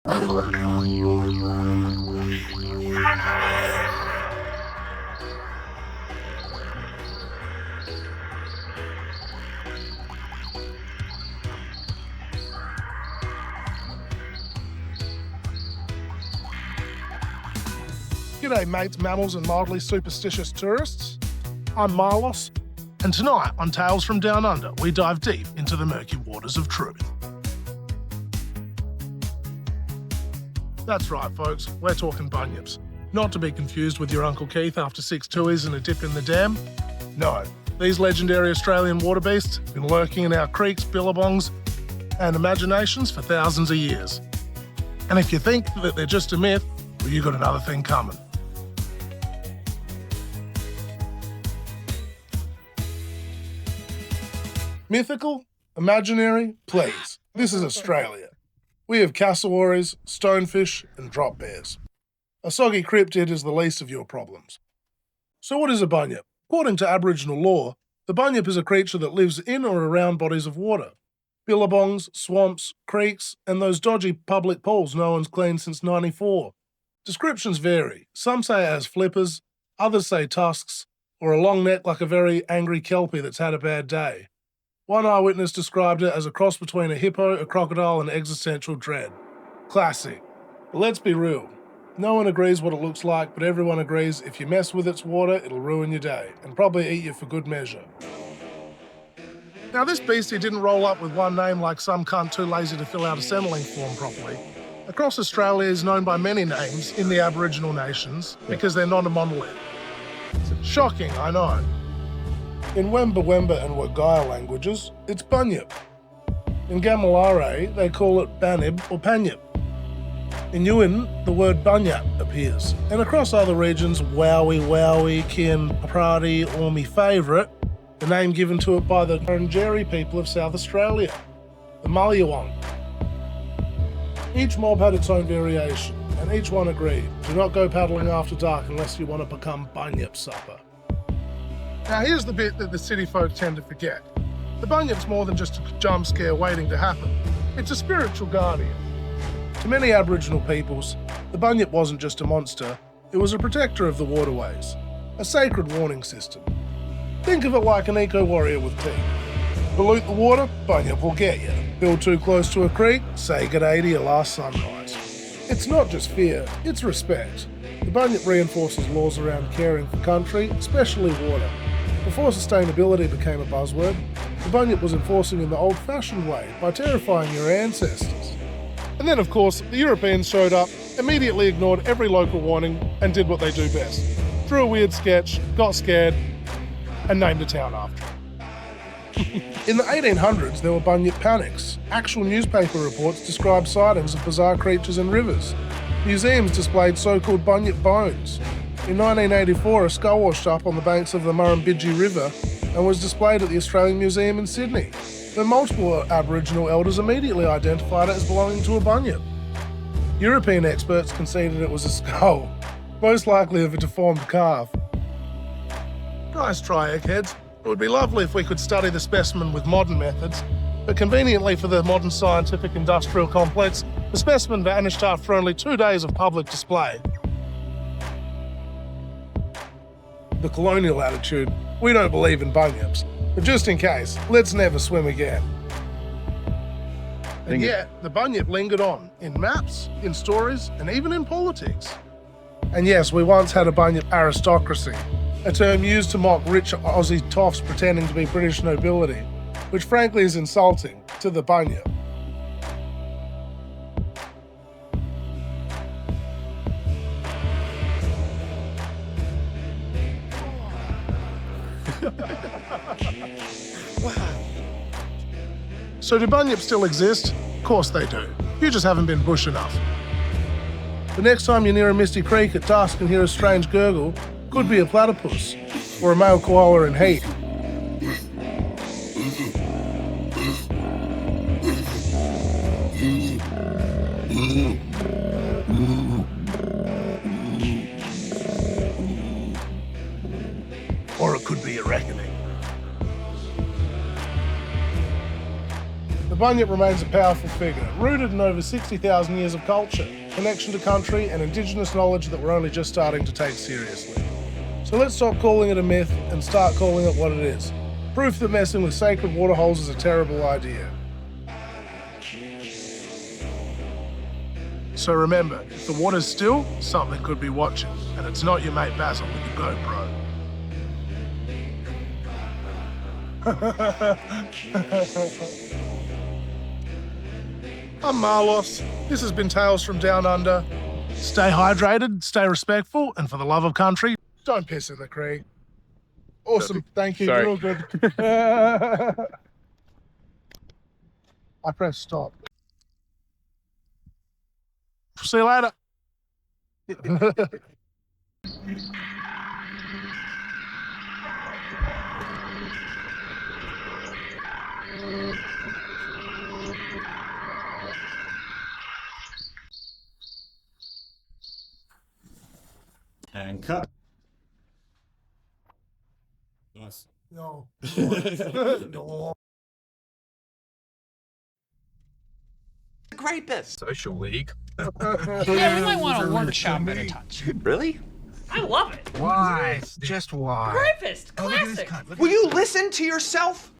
G'day mates, mammals and mildly superstitious tourists. I'm Marlos, and tonight on Tales from Down Under, we dive deep into the murky waters of truth. That's right folks, we're talking bunyips. Not to be confused with your Uncle Keith after 6 tuis and a dip in the dam. No, these legendary Australian water beasts have been lurking in our creeks, billabongs and imaginations for thousands of years. And if you think that they're just a myth, well, you got another thing coming. Mythical? Imaginary? Please. This is Australia. We have cassowaries, stonefish, and drop bears. A soggy cryptid is the least of your problems. So what is a bunyip? According to Aboriginal law, the bunyip is a creature that lives in or around bodies of water. Billabongs, swamps, creeks, and those dodgy public pools no one's cleaned since '94. Descriptions vary. Some say it has flippers, others say tusks, or a long neck like a very angry kelpie that's had a bad day. One eyewitness described it as a cross between a hippo, a crocodile, and existential dread. Classic. But let's be real. No one agrees what it looks like, but everyone agrees if you mess with its water, it'll ruin your day, and probably eat you for good measure. Now this beastie didn't roll up with one name like some cunt too lazy to fill out a settling form properly. Across Australia is known by many names in the Aboriginal nations because they're not a monolith. Shocking, I know. In Wemba Wemba and Wagaya languages, it's bunyip. In Gamalare, they call it banib or panyip. In Yuin, the word bunyap appears. And across other regions, Wowie, Wowie, Kin, Prati, or me favourite, the name given to it by the Wurundjeri people of South Australia, the Mulyawang. Each mob had its own variation, and each one agreed, do not go paddling after dark unless you want to become bunyip supper. Now here's the bit that the city folk tend to forget. The bunyip's more than just a jump scare waiting to happen. It's a spiritual guardian. To many Aboriginal peoples, the bunyip wasn't just a monster, it was a protector of the waterways, a sacred warning system. Think of it like an eco-warrior with teeth. Pollute the water, bunyip will get you. Build too close to a creek, say g'day to your last sunrise. It's not just fear, it's respect. The bunyip reinforces laws around caring for country, especially water. Before sustainability became a buzzword, the bunyip was enforcing in the old-fashioned way by terrifying your ancestors. And then, of course, the Europeans showed up, immediately ignored every local warning, and did what they do best. Drew a weird sketch, got scared, and named a town after it. In the 1800s, there were bunyip panics. Actual newspaper reports described sightings of bizarre creatures in rivers. Museums displayed so-called bunyip bones. In 1984, a skull washed up on the banks of the Murrumbidgee River and was displayed at the Australian Museum in Sydney. But multiple Aboriginal elders immediately identified it as belonging to a bunyip. European experts conceded it was a skull, most likely of a deformed calf. Nice try, eggheads. It would be lovely if we could study the specimen with modern methods, but conveniently for the modern scientific industrial complex, the specimen vanished after only 2 days of public display. The colonial attitude, we don't believe in bunyips, but just in case, let's never swim again. And yet, the bunyip lingered on, in maps, in stories, and even in politics. And yes, we once had a bunyip aristocracy, a term used to mock rich Aussie toffs pretending to be British nobility, which frankly is insulting to the bunyip. So do bunyips still exist? Of course they do. You just haven't been bush enough. The next time you're near a misty creek at dusk and hear a strange gurgle, could be a platypus or a male koala in heat. Or it could be a reckoning. The Bunyip remains a powerful figure, rooted in over 60,000 years of culture, connection to country, and indigenous knowledge that we're only just starting to take seriously. So let's stop calling it a myth and start calling it what it is. Proof that messing with sacred waterholes is a terrible idea. So remember, if the water's still, something could be watching, and it's not your mate Basil with your GoPro. I'm Marlos. This has been Tales from Down Under. Stay hydrated, stay respectful, and for the love of country, don't piss in the creek. Awesome, thank you, Sorry. you're all good. I pressed stop. See you later. And cut. Nice. No. No. Rapist. Social league. Yeah, we might want to workshop at a touch. Really? I love it. Why? Just why? Rapist, classic. Will you listen to yourself?